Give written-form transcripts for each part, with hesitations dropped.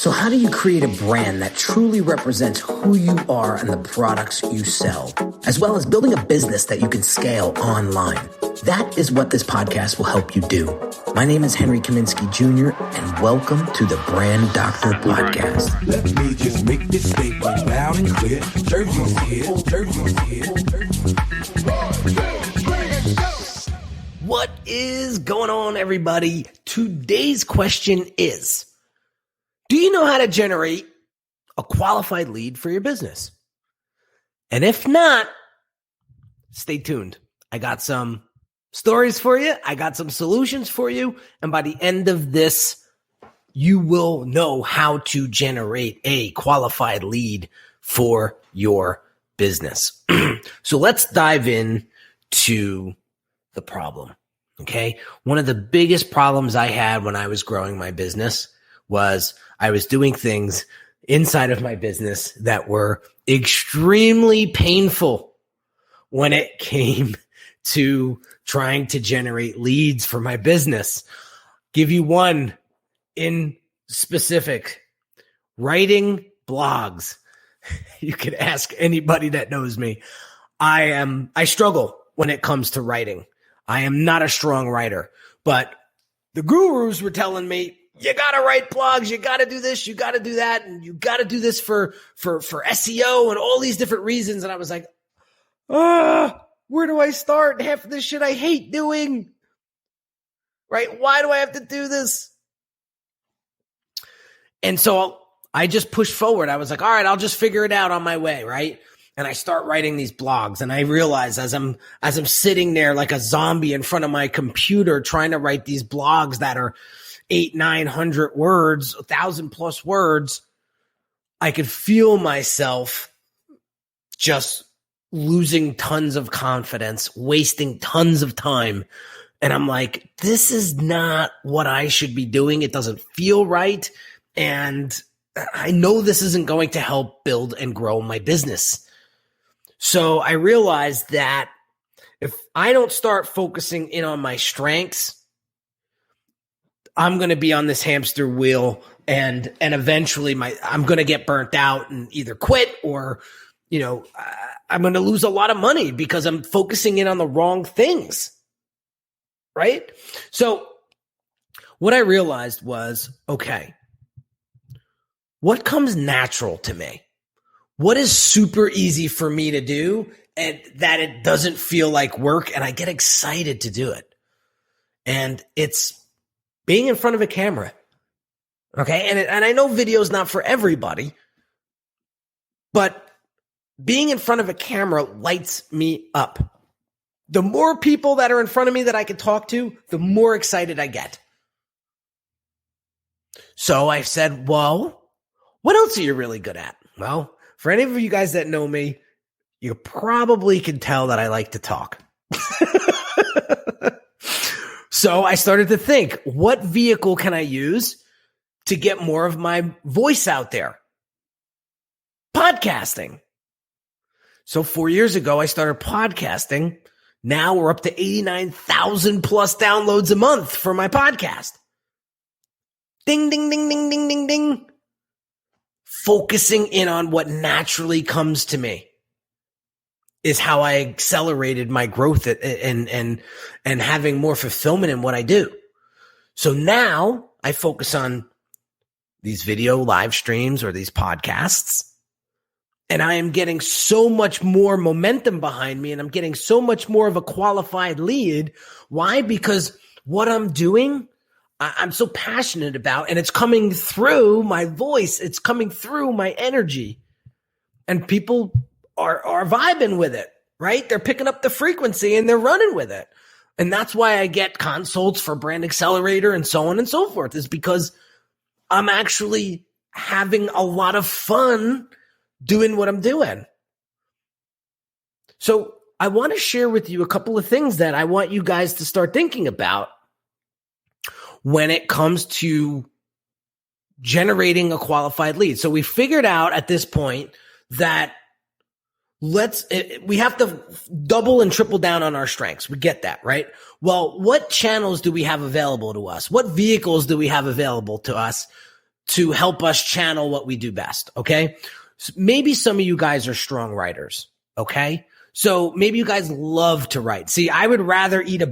So how do you create a brand that truly represents who you are and the products you sell, as well as building a business that you can scale online? That is what this podcast will help you do. My name is Henry Kaminski Jr., and welcome to the Brand Doctor Podcast. Let me just make this statement loud and clear. Jersey's here, Jersey's here. What is going on, everybody? Today's question is, do you know how to generate a qualified lead for your business? And if not, stay tuned. I got some stories for you. I got some solutions for you. And by the end of this, you will know how to generate a qualified lead for your business. So let's dive in to the problem. Okay. One of the biggest problems I had when I was growing my business was I was doing things inside of my business that were extremely painful when it came to trying to generate leads for my business. Give you one in specific: writing blogs. You can ask anybody that knows me. I struggle when it comes to writing. I am not a strong writer, but the gurus were telling me, you got to write blogs, you got to do this, you got to do that, and you got to do this for SEO and all these different reasons. And I was like, where do I start? Half of this shit I hate doing, right? Why do I have to do this? And so I just pushed forward. I was like, all right, I'll just figure it out on my way, right? And I start writing these blogs, and I realize as I'm sitting there like a zombie in front of my computer trying to write these blogs that are 800-900 words, 1,000+ words, I could feel myself just losing tons of confidence, wasting tons of time. And I'm like, this is not what I should be doing. It doesn't feel right. And I know this isn't going to help build and grow my business. So I realized that if I don't start focusing in on my strengths, I'm going to be on this hamster wheel, and eventually I'm going to get burnt out and either quit or, I'm going to lose a lot of money because I'm focusing in on the wrong things. Right? So what I realized was, okay, what comes natural to me? What is super easy for me to do and that it doesn't feel like work and I get excited to do it? And it's being in front of a camera. Okay. And I know video is not for everybody, but being in front of a camera lights me up. The more people that are in front of me that I can talk to, the more excited I get. So I said, well, what else are you really good at? Well, for any of you guys that know me, you probably can tell that I like to talk. So I started to think, what vehicle can I use to get more of my voice out there? Podcasting. So 4 years ago, I started podcasting. Now we're up to 89,000+ downloads a month for my podcast. Ding, ding, ding, ding, ding, ding, ding. Focusing in on what naturally comes to me is how I accelerated my growth and having more fulfillment in what I do. So now I focus on these video live streams or these podcasts, and I am getting so much more momentum behind me, and I'm getting so much more of a qualified lead. Why? Because what I'm doing, I'm so passionate about, and it's coming through my voice. It's coming through my energy, and people are vibing with it, right? They're picking up the frequency and they're running with it. And that's why I get consults for Brand Accelerator and so on and so forth, is because I'm actually having a lot of fun doing what I'm doing. So I want to share with you a couple of things that I want you guys to start thinking about when it comes to generating a qualified lead. So we figured out at this point that we have to double and triple down on our strengths. We get that, right? Well, what channels do we have available to us? What vehicles do we have available to us to help us channel what we do best. Okay. So maybe some of you guys are strong writers. Okay. So maybe you guys love to write. See, I would rather eat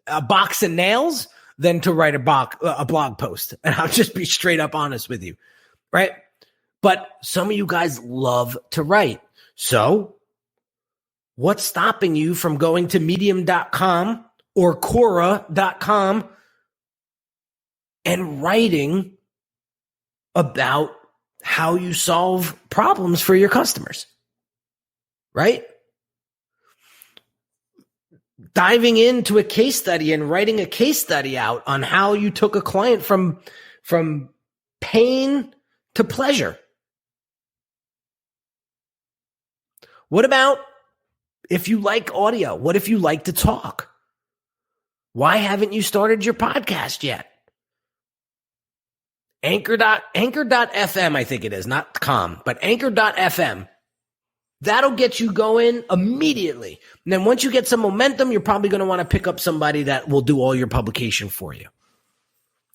a box of nails than to write a blog post. And I'll just be straight up honest with you. Right. But some of you guys love to write. So what's stopping you from going to medium.com or Quora.com and writing about how you solve problems for your customers? Right? Diving into a case study and writing a case study out on how you took a client from pain to pleasure. What about if you like audio? What if you like to talk? Why haven't you started your podcast yet? Anchor.fm, I think it is, not com, but Anchor.fm. That'll get you going immediately. And then once you get some momentum, you're probably going to want to pick up somebody that will do all your publication for you.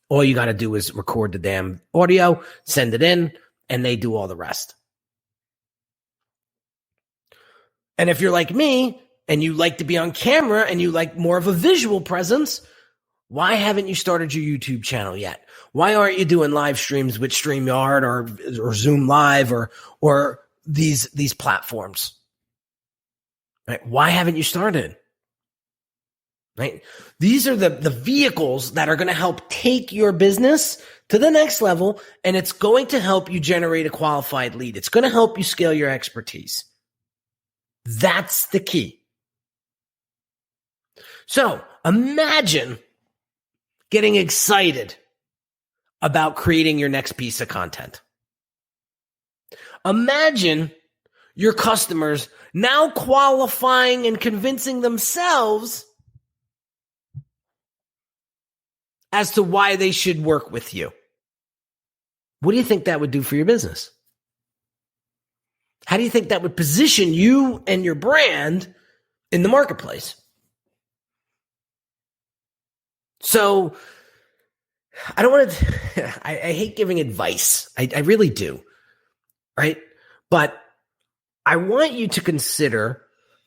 All you got to do is record the damn audio, send it in, and they do all the rest. And if you're like me and you like to be on camera and you like more of a visual presence, why haven't you started your YouTube channel yet? Why aren't you doing live streams with StreamYard or Zoom Live or these platforms? Right? Why haven't you started? Right? These are the vehicles that are going to help take your business to the next level, and it's going to help you generate a qualified lead. It's going to help you scale your expertise. That's the key. So imagine getting excited about creating your next piece of content. Imagine your customers now qualifying and convincing themselves as to why they should work with you. What do you think that would do for your business? How do you think that would position you and your brand in the marketplace? So I don't want to, I hate giving advice. I really do. Right? But I want you to consider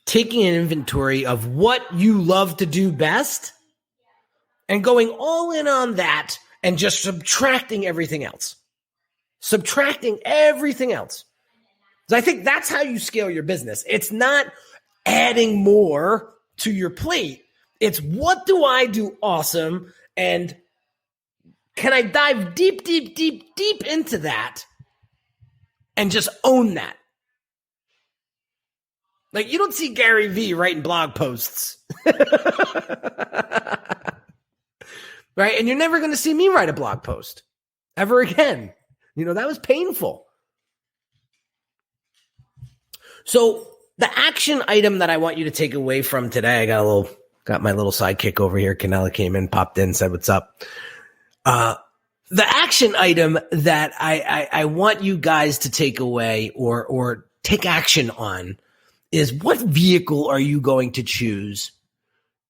taking an inventory of what you love to do best and going all in on that and just subtracting everything else. Subtracting everything else. So I think that's how you scale your business. It's not adding more to your plate. It's what do I do awesome, and can I dive deep, deep, deep, deep into that and just own that? Like, you don't see Gary Vee writing blog posts. Right? And you're never going to see me write a blog post ever again. You know, that was painful. So the action item that I want you to take away from today, I got my little sidekick over here. Canella came in, popped in, said, what's up? The action item that I want you guys to take away or take action on is, what vehicle are you going to choose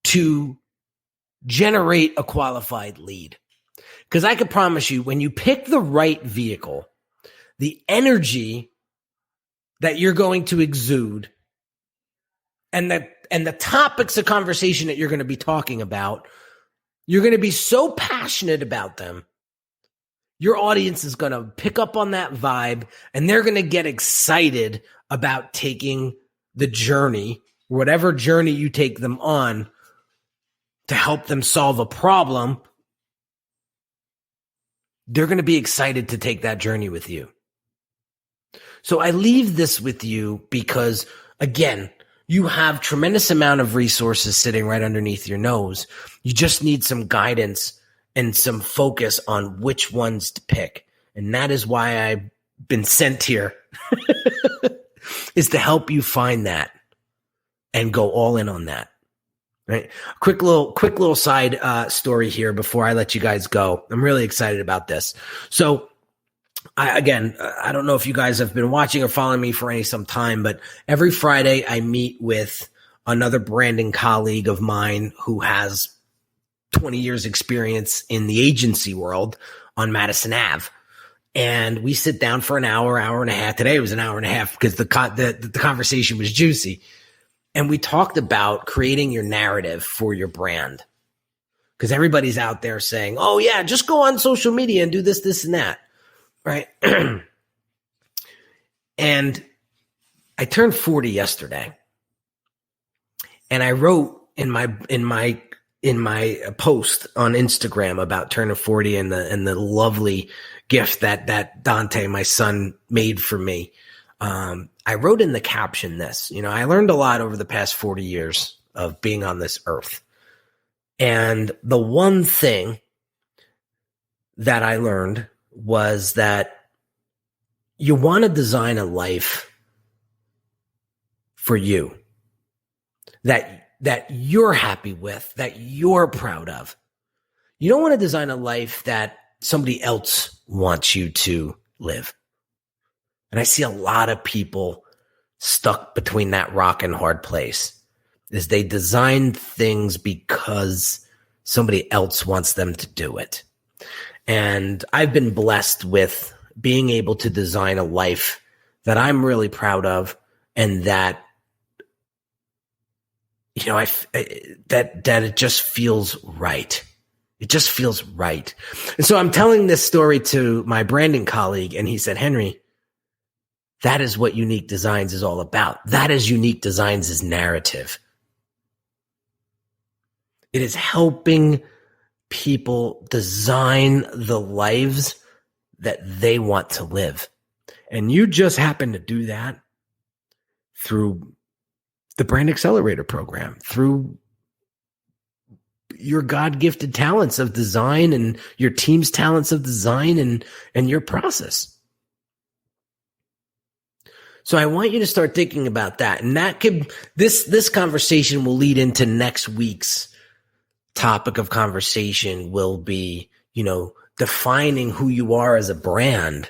to generate a qualified lead? Because I can promise you, when you pick the right vehicle, the energy that you're going to exude and the topics of conversation that you're going to be talking about, you're going to be so passionate about them. Your audience is going to pick up on that vibe, and they're going to get excited about taking the journey, whatever journey you take them on, to help them solve a problem. They're going to be excited to take that journey with you. So I leave this with you because, again, you have tremendous amount of resources sitting right underneath your nose. You just need some guidance and some focus on which ones to pick. And that is why I've been sent here, is to help you find that and go all in on that. Right? Quick little side story here before I let you guys go. I'm really excited about this. So I don't know if you guys have been watching or following me for some time, but every Friday I meet with another branding colleague of mine who has 20 years experience in the agency world on Madison Ave. And we sit down for an hour, hour and a half. Today it was an hour and a half because the conversation was juicy. And we talked about creating your narrative for your brand. Because everybody's out there saying, oh, yeah, just go on social media and do this, this, and that. Right? And I turned 40 yesterday. And I wrote in my post on Instagram about turning 40 and the lovely gift that Dante, my son, made for me. I wrote in the caption this, I learned a lot over the past 40 years of being on this earth. And the one thing that I learned was that you want to design a life for you that you're happy with, that you're proud of. You don't want to design a life that somebody else wants you to live. And I see a lot of people stuck between that rock and hard place, is they design things because somebody else wants them to do it. And I've been blessed with being able to design a life that I'm really proud of, and that that it just feels right. It just feels right. And so I'm telling this story to my branding colleague, and he said, Henry, that is what Unique Designs is all about. That is Unique Designs' narrative. It is helping people design the lives that they want to live. And you just happen to do that through the Brand Accelerator program, through your God-gifted talents of design and your team's talents of design and your process. So I want you to start thinking about that. And that could, this conversation will lead into next week's topic of conversation will be, defining who you are as a brand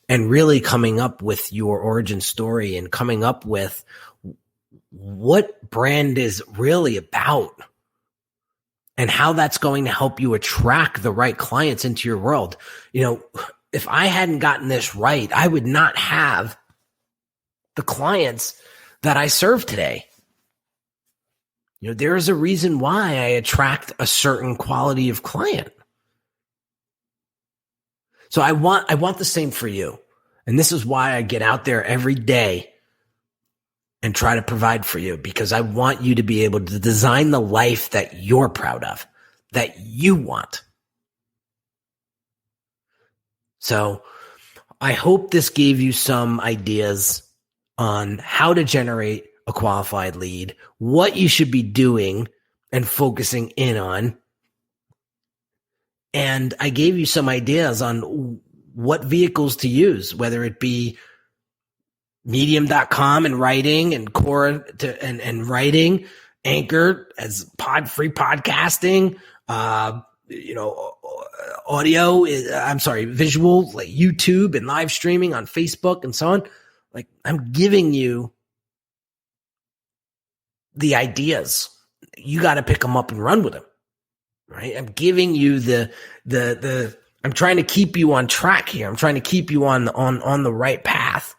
and really coming up with your origin story and coming up with what brand is really about and how that's going to help you attract the right clients into your world. If I hadn't gotten this right, I would not have the clients that I serve today. There is a reason why I attract a certain quality of client. So I want the same for you. And this is why I get out there every day and try to provide for you, because I want you to be able to design the life that you're proud of, that you want. So I hope this gave you some ideas on how to generate a qualified lead, what you should be doing and focusing in on. And I gave you some ideas on what vehicles to use, whether it be medium.com and writing and Quora and writing, Anchor as free podcasting, visual, like YouTube and live streaming on Facebook and so on. Like, I'm giving you the ideas. You got to pick them up and run with them, right? I'm giving you I'm trying to keep you on track here. I'm trying to keep you on the right path,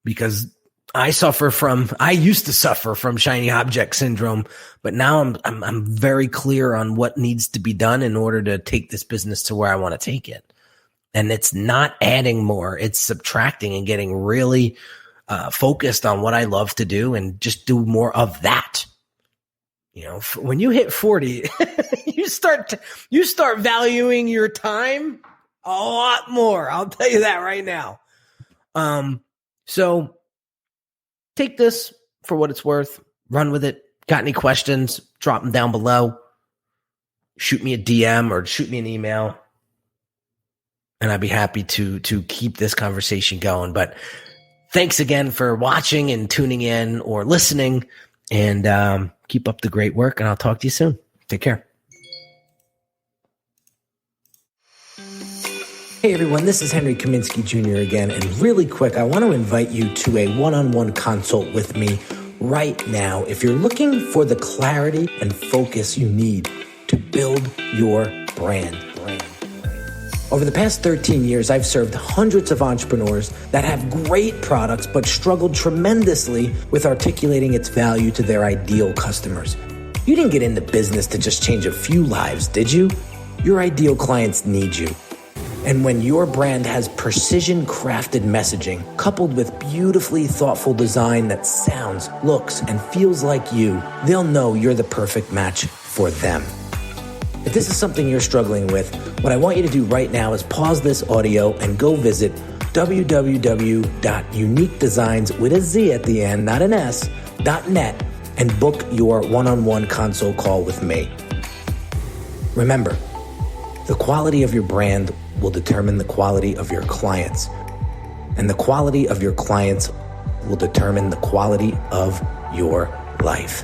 because I used to suffer from shiny object syndrome, but now I'm very clear on what needs to be done in order to take this business to where I want to take it. And it's not adding more, it's subtracting and getting really focused on what I love to do and just do more of that. When you hit 40, you start valuing your time a lot more. I'll tell you that right now. So take this for what it's worth. Run with it. Got any questions? Drop them down below. Shoot me a DM or shoot me an email, and I'd be happy to keep this conversation going. But thanks again for watching and tuning in or listening, and keep up the great work, and I'll talk to you soon. Take care. Hey everyone, this is Henry Kaminski Jr. again, and really quick, I want to invite you to a one-on-one consult with me right now if you're looking for the clarity and focus you need to build your brand. Over the past 13 years, I've served hundreds of entrepreneurs that have great products but struggled tremendously with articulating its value to their ideal customers. You didn't get into business to just change a few lives, did you? Your ideal clients need you. And when your brand has precision-crafted messaging coupled with beautifully thoughtful design that sounds, looks, and feels like you, they'll know you're the perfect match for them. If this is something you're struggling with, what I want you to do right now is pause this audio and go visit www.uniquedesigns with a Z at the end, not an S, .net, and book your one-on-one console call with me. Remember, the quality of your brand will determine the quality of your clients, and the quality of your clients will determine the quality of your life.